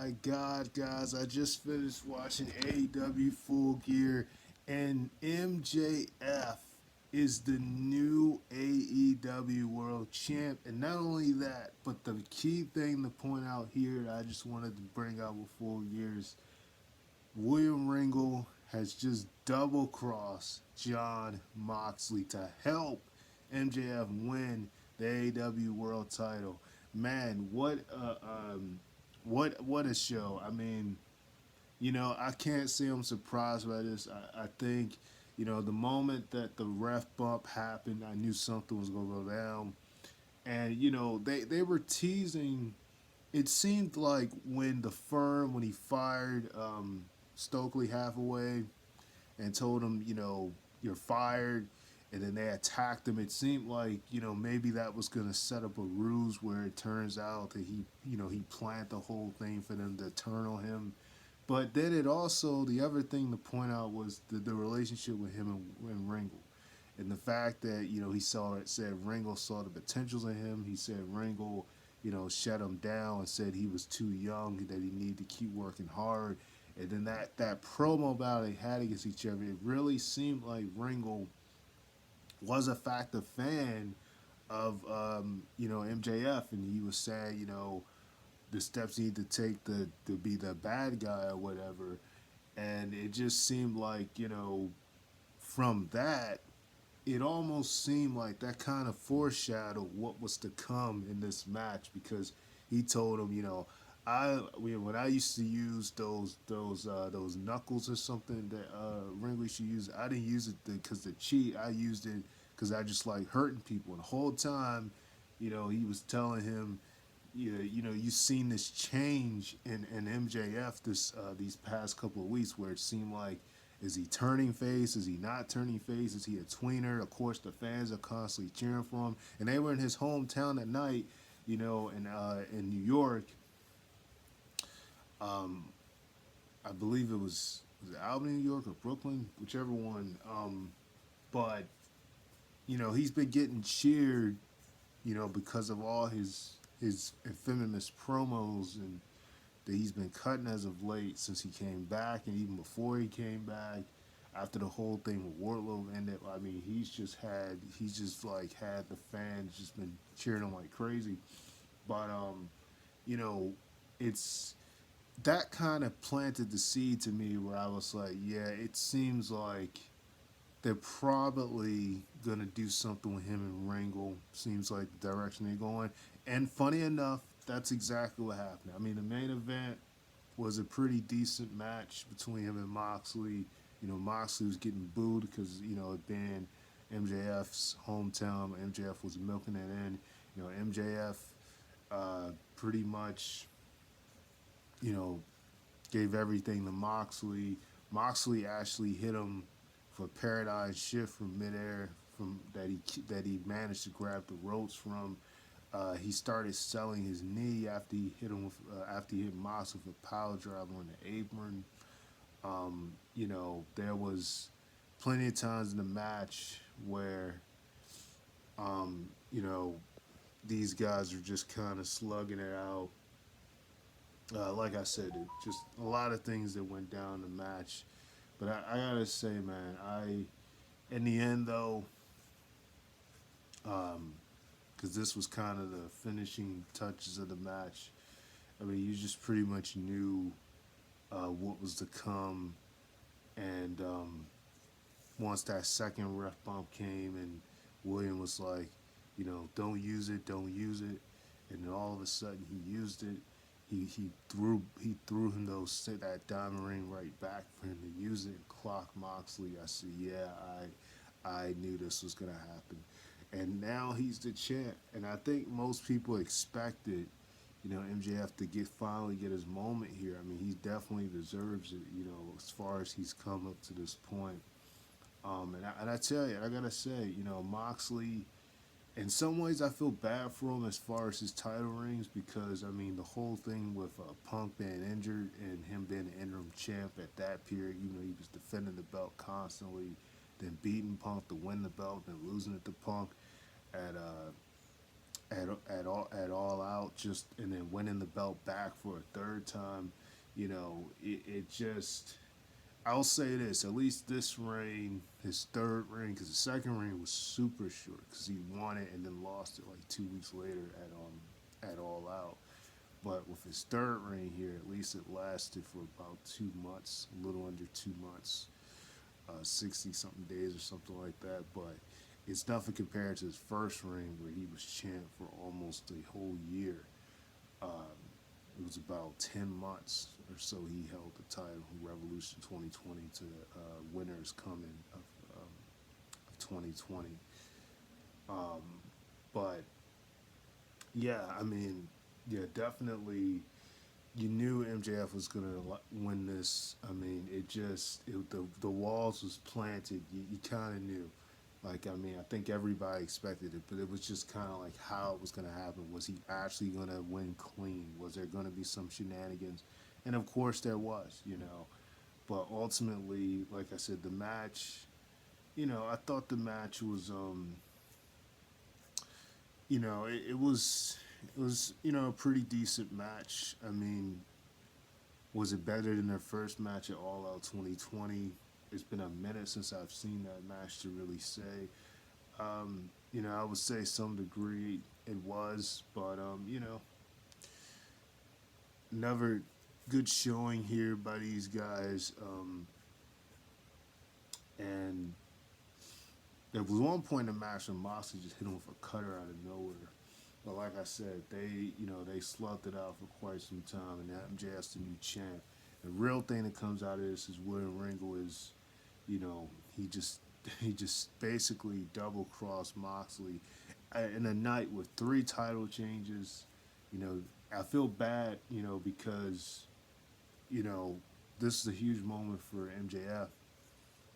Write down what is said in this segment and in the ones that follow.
my God, guys, I just finished watching AEW Full Gear, and MJF is the new AEW World Champ. And not only that, but the key thing to point out here that I just wanted to bring out with Full Gear is William Regal has just double crossed John Moxley to help MJF win the AEW World Title. Man, what a show! I mean, I can't say I'm surprised by this. I think, the moment that the ref bump happened, I knew something was gonna go down, and they were teasing. It seemed like when he fired Stokely Hathaway and told him, you're fired, and then they attacked him. It seemed like, maybe that was going to set up a ruse where it turns out that he planned the whole thing for them to turn on him. But then it also, the other thing to point out was the relationship with him and Ringo. And the fact that, said Ringo saw the potentials in him. He said Ringo, shut him down and said he was too young, that he needed to keep working hard. And then that promo battle they had against each other, it really seemed like Ringo was a fact of fan of MJF, and he was saying the steps he need to take to be the bad guy or whatever. And it just seemed like from that, it almost seemed like that kind of foreshadowed what was to come in this match, because he told him, when I used to use those knuckles or something that Ringo used to use, I didn't use it because to cheat. I used it because I just like hurting people. And the whole time, he was telling him, you've seen this change in MJF these past couple of weeks, where it seemed like, is he turning face? Is he not turning face? Is he a tweener? Of course, the fans are constantly cheering for him, and they were in his hometown at night, in New York. Um, I believe it was Albany, New York, or Brooklyn, whichever one. But he's been getting cheered, because of all his infamous promos and that he's been cutting as of late since he came back, and even before he came back, after the whole thing with Wardlow ended. I mean, he's just like had the fans just been cheering him like crazy. But you know, it's that kind of planted the seed to me where I was like, yeah, it seems like they're probably gonna do something with him and Ringo. Seems like the direction they're going. And funny enough, that's exactly what happened. I mean, the main event was a pretty decent match between him and Moxley. Moxley was getting booed because it being MJF's hometown. MJF was milking it in. MJF pretty much you know gave everything to Moxley. Moxley actually hit him for Paradigm Shift from midair, from that he managed to grab the ropes from. He started selling his knee after he hit Mox with a power driver on the apron. There was plenty of times in the match where um, you know these guys are just kind of slugging it out. Like I said, just a lot of things that went down in the match. But I gotta say, man, in the end though, because this was kind of the finishing touches of the match. I mean, you just pretty much knew what was to come, and once that second ref bump came, and William was like, don't use it, don't use it, and then all of a sudden he used it. He threw him that diamond ring right back for him to use it and clock Moxley. I said, yeah, I knew this was gonna happen, and now he's the champ. And I think most people expected, MJF to finally get his moment here. I mean, he definitely deserves it. As far as he's come up to this point. And I tell you, I gotta say, Moxley. In some ways, I feel bad for him as far as his title rings, because I mean the whole thing with Punk being injured and him being the interim champ at that period. He was defending the belt constantly, then beating Punk to win the belt, then losing it to Punk at at all out, just and then winning the belt back for a third time. It just. I'll say this: at least this reign, his third reign, because the second reign was super short, because he won it and then lost it like 2 weeks later at All Out. But with his third reign here, at least it lasted for about 2 months, a little under 2 months, 60 something days or something like that. But it's nothing compared to his first reign where he was champ for almost a whole year. Um, it was about 10 months or so he held the title, Revolution 2020 to the winners coming of 2020. Um, but yeah, I mean, yeah, definitely. You knew MJF was gonna win this. I mean, the walls was planted. You kind of knew. Like, I mean, I think everybody expected it, but it was just kind of like how it was going to happen. Was he actually going to win clean? Was there going to be some shenanigans? And of course there was. But ultimately, like I said, the match, I thought the match was, it was a pretty decent match. I mean, was it better than their first match at All Out 2020? It's been a minute since I've seen that match to really say. I would say some degree it was, but never good showing here by these guys. And there was one point in the match where Moxley just hit him with a cutter out of nowhere. But like I said, they slugged it out for quite some time, and MJF's the new champ. The real thing that comes out of this is William Regal is, he just he just basically double crossed Moxley in a night with three title changes. You know, I feel bad, because you know this is a huge moment for MJF,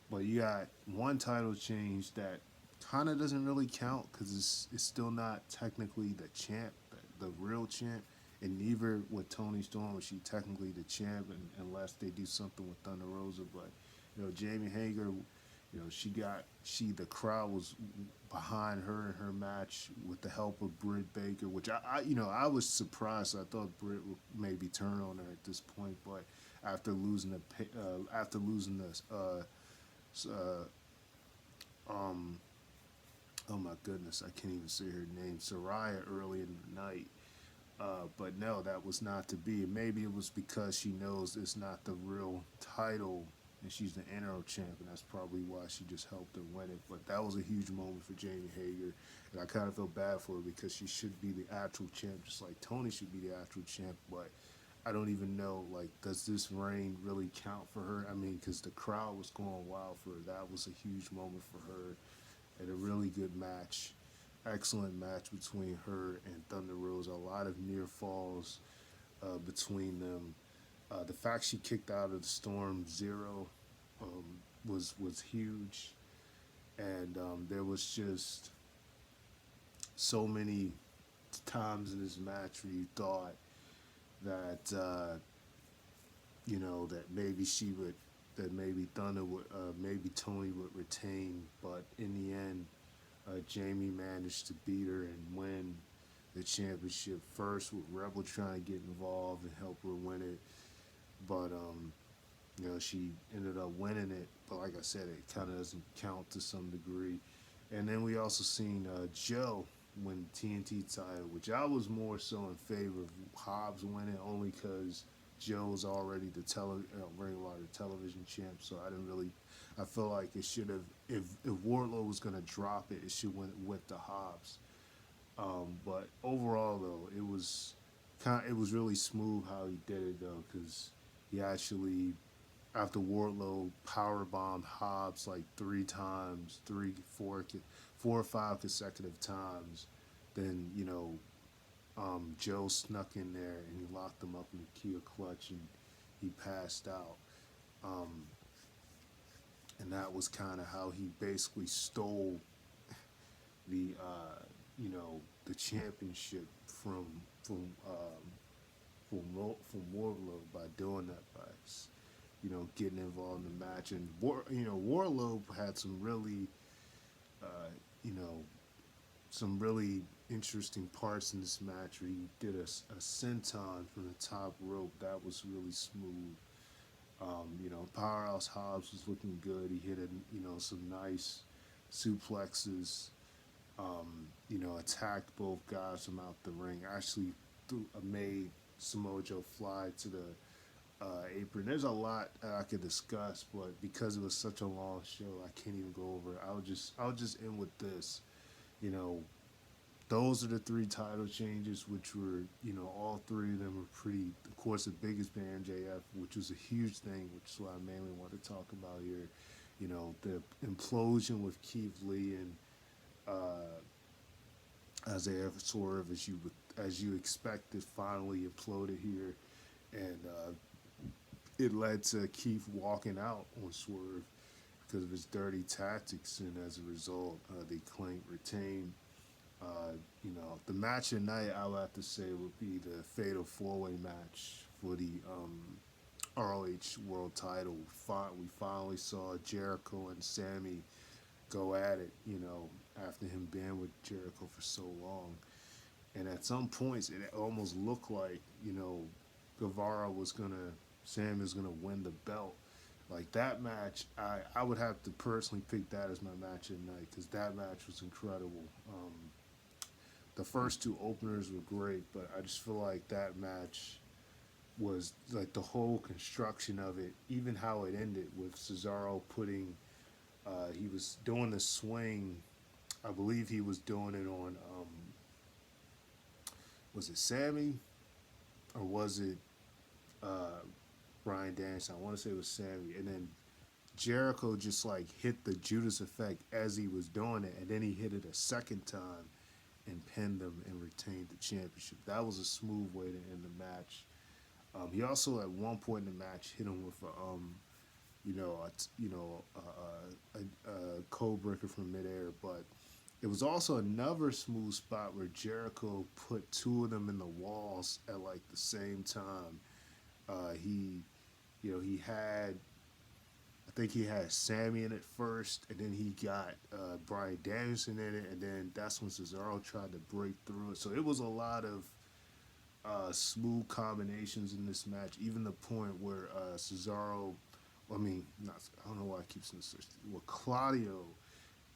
but you got one title change that kind of doesn't really count because it's still not technically the champ, the real champ, and neither with Tony Storm was she technically the champ, unless they do something with Thunder Rosa. But Jamie Hager, the crowd was behind her in her match with the help of Britt Baker, which I was surprised. I thought Britt would maybe turn on her at this point, but after losing this, um, oh my goodness, I can't even say her name, Soraya, early in the night. But no, that was not to be. Maybe it was because she knows it's not the real title and she's the interim champ, and that's probably why she just helped her win it. But that was a huge moment for Jamie Hager, and I kind of feel bad for her because she should be the actual champ, just like Tony should be the actual champ. But I don't even know, like, does this reign really count for her? I mean, because the crowd was going wild for her. That was a huge moment for her, and a really good match. Excellent match between her and Thunder Rosa. A lot of near falls between them. The fact she kicked out of the Storm Zero was huge, and there was just so many times in this match where you thought that that maybe that maybe Thunder would, maybe Tony would retain, but in the end, Jamie managed to beat her and win the championship first with Rebel trying to get involved and help her win it, but she ended up winning it. But like I said, it kind of doesn't count to some degree. And then we also seen Joe win the TNT title, which I was more so in favor of Hobbs winning, only because Joe's already the Ring of Honor television champ. So I didn't really. I feel like it should have. If Wardlow was gonna drop it, it should went with the Hobbs. But overall, though, it was really smooth how he did it though, because he actually, after Wardlow power bombed Hobbs like three times, four or five consecutive times, then Joe snuck in there and he locked him up in the Kia clutch and he passed out. Um, and that was kind of how he basically stole the the championship from Wardlow by doing that, by getting involved in the match. And Wardlow had uh, you know some really interesting parts in this match where he did a senton from the top rope. That was really smooth. Powerhouse Hobbs was looking good. He hit some nice suplexes. Attacked both guys from out the ring. Actually, made Samoa Joe fly to the apron. There's a lot I could discuss, but because it was such a long show, I can't even go over it. I'll just end with this. You know, those are the three title changes, which were, all three of them were pretty. Of course, the biggest being MJF, which was a huge thing, which is what I mainly want to talk about here. The implosion with Keith Lee and Isaiah Swerve, as you expected, finally imploded here, and it led to Keith walking out on Swerve because of his dirty tactics, and as a result, they claimed retained. The match of the night I would have to say would be the Fatal 4-Way match for the ROH World Title. We finally saw Jericho and Sammy go at it. After him being with Jericho for so long, and at some points it almost looked like Guevara was gonna Sam is gonna win the belt. Like that match, I would have to personally pick that as my match of the night because that match was incredible. The first two openers were great, but I just feel like that match was like the whole construction of it, even how it ended with Cesaro putting, he was doing the swing. I believe he was doing it on, was it Sammy or was it uh, Brian Danielson? I want to say it was Sammy, and then Jericho just like hit the Judas effect as he was doing it, and then he hit it a second time and pinned him and retained the championship. That was a smooth way to end the match. He also at one point in the match hit him with a code breaker from midair, but it was also another smooth spot where Jericho put two of them in the walls at like the same time. He had, I think he had Sammy in it first, and then he got Brian Danielson in it, and then that's when Cesaro tried to break through it. So it was a lot of smooth combinations in this match, even the point where Cesaro, I mean, not, I don't know why I keep saying this, well, Claudio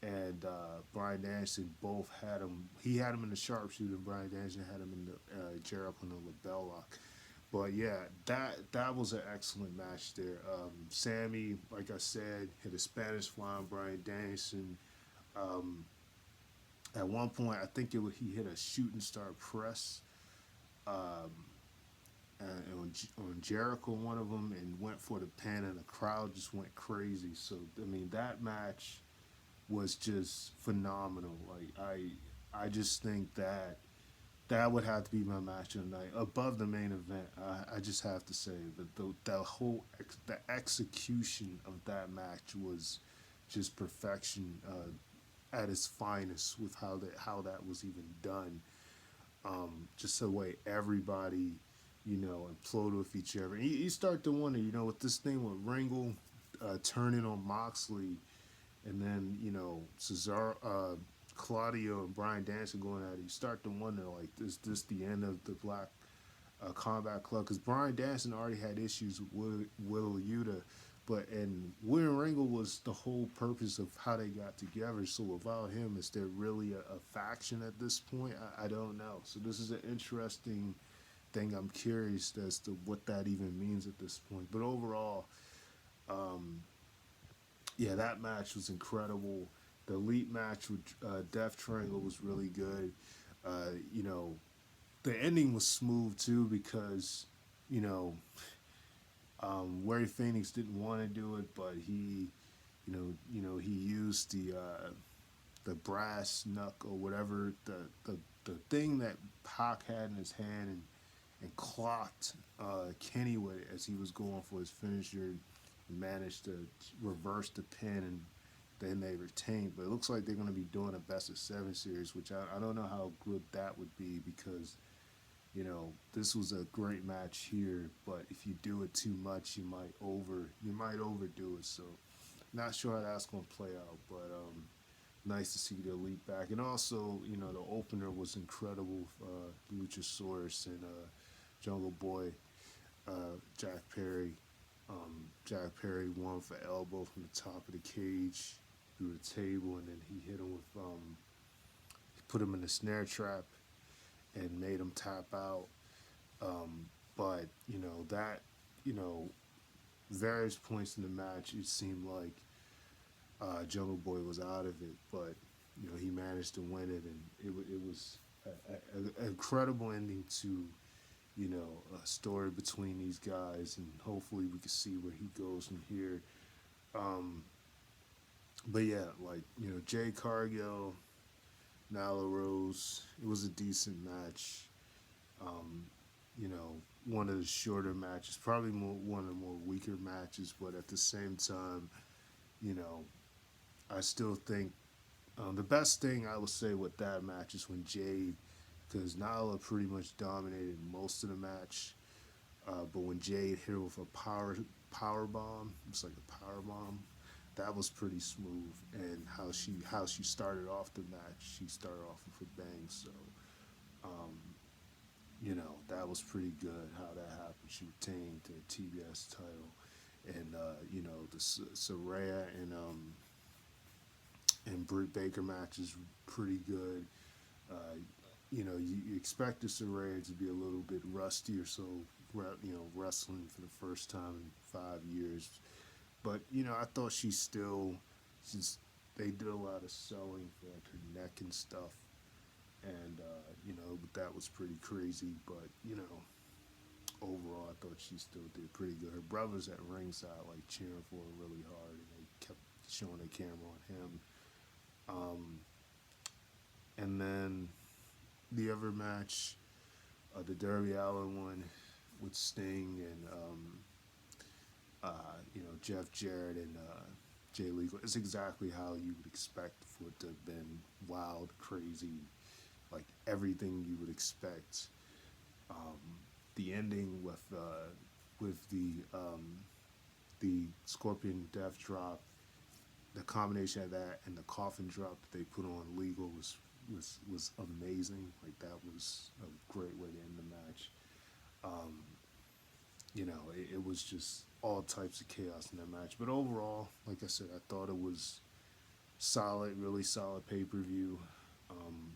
and Brian Danielson both had him. He had him in the sharpshooter, and Brian Danielson had him in the Jericho in the label lock. But yeah, that was an excellent match there. Sammy, like I said, hit a Spanish fly on Brian Danielson. Um, at one point, I think he hit a shooting star press um, on Jericho, one of them, and went for the pin, and the crowd just went crazy. So I mean, that match was just phenomenal. Like I just think that would have to be my match of the night above the main event. I just have to say that the execution of that match was just perfection at its finest with how that was even done. Just the way everybody imploded with each other. And you start to wonder, with this thing with Ringo turning on Moxley, and then Cesaro, Claudio, and Brian Danielson going at it. You start to wonder, like, is this the end of the Black Combat Club? Because Brian Danielson already had issues with Will Yuta, and William Regal was the whole purpose of how they got together. So without him, is there really a faction at this point? I don't know. So this is an interesting thing. I'm curious as to what that even means at this point. But overall, yeah, that match was incredible. The elite match with Death Triangle was really good. Uh, you know, the ending was smooth too because, you know, Ray Phoenix didn't want to do it, but he used the brass knuck or whatever the thing that Pac had in his hand and clocked Kenny with it as he was going for his finisher and managed to reverse the pin and then they retained. But it looks like they're going to be doing a best of seven series, which I don't know how good that would be because this was a great match here, but if you do it too much, you might overdo it. So, not sure how that's gonna play out, but nice to see the Elite back, and also the opener was incredible. Luchasaurus and Jungle Boy, Jack Perry. Jack Perry won for elbow from the top of the cage through the table, and then he hit him with he put him in a snare trap and made him tap out. But that you know various points in the match, it seemed like Jungle Boy was out of it, but he managed to win it, and it was an incredible ending to a story between these guys, and hopefully we can see where he goes from here. Um, but yeah, like Jay Cargill, Nyla Rose, it was a decent match. Um, one of the shorter matches, probably one of the more weaker matches, but at the same time, you know, I still think the best thing I would say with that match is when Jade, because Nyla pretty much dominated most of the match, but when Jade hit her with a power bomb, it's like a power bomb. That was pretty smooth, and how she started off the match, she started off with a bang. So, um, that was pretty good. How that happened, she retained the TBS title, and the Saraya and Britt Baker match is pretty good. You expect the Saraya to be a little bit rusty or so, wrestling for the first time in 5 years. But I thought she still, since they did a lot of selling for like her neck and stuff, and that was pretty crazy. But overall, I thought she still did pretty good. Her brothers at ringside like cheering for her really hard, and they kept showing the camera on him. Um, and then the other match, the Darby Allin one with Sting and Jeff Jarrett and Jay Lethal. It's exactly how you would expect for it to have been wild, crazy, like everything you would expect. Um, the ending with the Scorpion Death Drop, the combination of that and the coffin drop that they put on Legal was amazing. Like that was a great way to end the match. Um, it was just all types of chaos in that match. But overall, like I said, I thought it was solid, really solid pay per view. Um,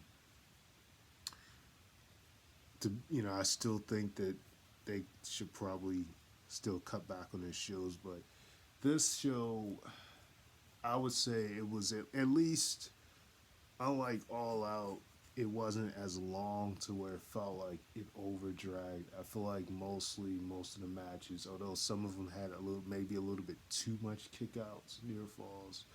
I still think that they should probably still cut back on their shows, but this show, I would say it was at least, unlike All Out, it wasn't as long to where it felt like it over dragged. I feel like most of the matches, although some of them had maybe a little bit too much kickouts, near falls,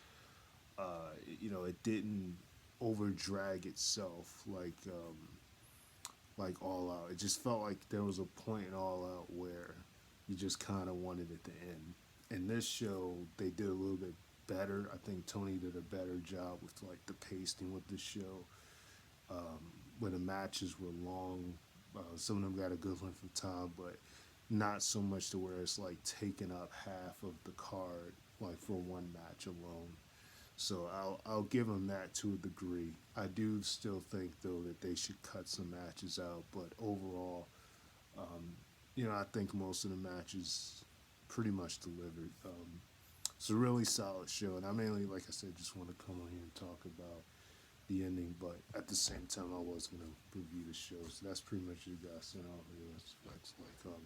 it didn't over drag itself like All Out. It just felt like there was a point in All Out where you just kind of wanted it to end. In this show, they did a little bit better. I think Tony did a better job with like the pacing with the show. When the matches were long, some of them got a good length of time, but not so much to where it's like taking up half of the card, like for one match alone. So I'll give them that to a degree. I do still think though that they should cut some matches out, but overall, um, I think most of the matches pretty much delivered. It's a really solid show, and I mainly, like I said, just want to come on here and talk about the ending, but at the same time, I was gonna review the show. So that's pretty much you guys sent out here. Let's like, subscribe,